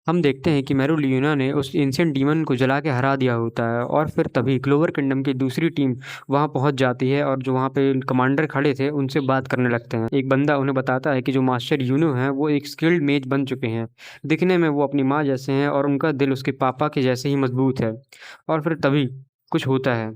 हम देखते हैं कि मेरुलियोना ने उस एंशिएंट डीमन को जला के हरा दिया होता है और फिर तभी क्लोवर किंगडम की दूसरी टीम वहां पहुंच जाती है और जो वहां पे कमांडर खड़े थे उनसे बात करने लगते हैं। एक बंदा उन्हें बताता है कि जो मास्टर यूनो है वो एक स्किल्ड मेज बन चुके हैं। दिखने में वो अपनी माँ जैसे हैं और उनका दिल उसके पापा के जैसे ही मजबूत है। और फिर तभी कुछ होता है।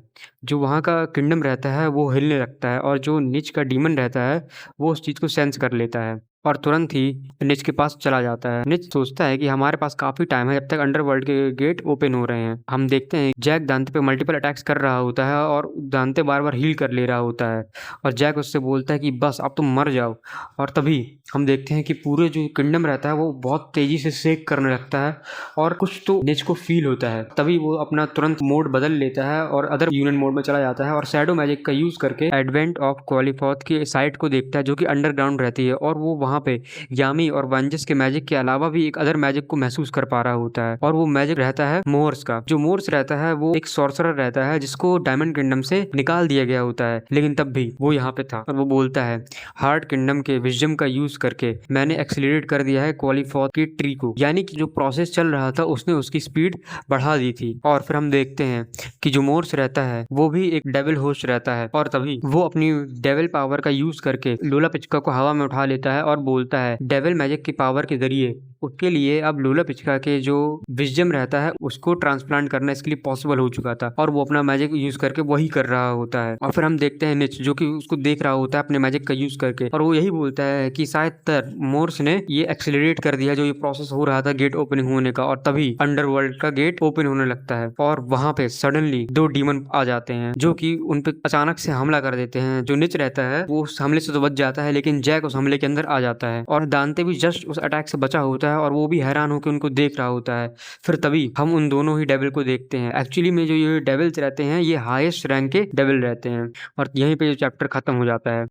जो वहाँ का किंगडम रहता है वो हिलने लगता है और जो नीच का डीमन रहता है वो उस चीज़ को सेंस कर लेता है और तुरंत ही निच के पास चला जाता है। निच सोचता है कि हमारे पास काफी टाइम है जब तक अंडरवर्ल्ड के गेट ओपन हो रहे हैं। हम देखते हैं जैक दांते पे मल्टीपल अटैक्स कर रहा होता है और दांते बार बार हील कर ले रहा होता है और जैक उससे बोलता है कि बस अब तुम मर जाओ। और तभी हम देखते हैं कि पूरे जो किंगडम रहता है वो बहुत तेजी से शेक करने लगता है और कुछ तो निच को फील होता है। तभी वो अपना तुरंत मोड बदल लेता है और अदर यूनियन मोड में चला जाता है और शैडो मैजिक का यूज करके एडवेंट ऑफ क्वालिफॉथ की साइट को देखता है जो कि अंडरग्राउंड रहती है और वो वहां पे यामी और वांजस के मैजिक के अलावा भी एक अदर मैजिक को महसूस कर पा रहा होता है और वो मैजिक रहता है मोर्स का। जो मोर्स रहता है वो एक सॉर्सरर रहता है जिसको डायमंड किंगडम से निकाल दिया गया होता है, लेकिन तब भी वो यहाँ पे था और वो बोलता है हार्ट किंगडम के विजडम का यूज करके मैंने एक्सीलरेट कर दिया है क्वालिफॉथ की ट्री को, यानी कि जो प्रोसेस चल रहा था उसने उसकी स्पीड बढ़ा दी थी। और फिर हम देखते हैं कि जो मोर्स रहता है वो भी एक डेविल होस्ट रहता है और तभी वो अपनी डेविल पावर का यूज करके लोला पिचका को हवा में उठा लेता है और बोलता है डेविल मैजिक की पावर के जरिए उसके लिए अब लोला पिचका के जो विजडम रहता है उसको ट्रांसप्लांट करना इसके लिए पॉसिबल हो चुका था और वो अपना मैजिक यूज करके वही कर रहा होता है। और फिर हम देखते हैं निच जो कि उसको देख रहा होता है अपने मैजिक का यूज करके और वो यही बोलता है कि शायद मोर्स ने ये एक्सेलरेट कर दिया जो ये प्रोसेस हो रहा था गेट ओपनिंग होने का और तभी अंडरवर्ल्ड का गेट ओपन होने लगता है और वहां पे सडनली दो डीमन आ जाते हैं जो कि उन पे अचानक से हमला कर देते हैं। जो निच रहता है वो उस हमले से तो बच जाता है लेकिन जैक उस हमले के अंदर आ जाता है और दांते भी जस्ट उस अटैक से बचा होता है और वो भी हैरान होकर उनको देख रहा होता है। फिर तभी हम उन दोनों ही डेविल को देखते हैं। एक्चुअली में जो ये डेविल्स रहते हैं ये हाईएस्ट रैंक के डेविल रहते हैं और यहीं पे जो चैप्टर खत्म हो जाता है।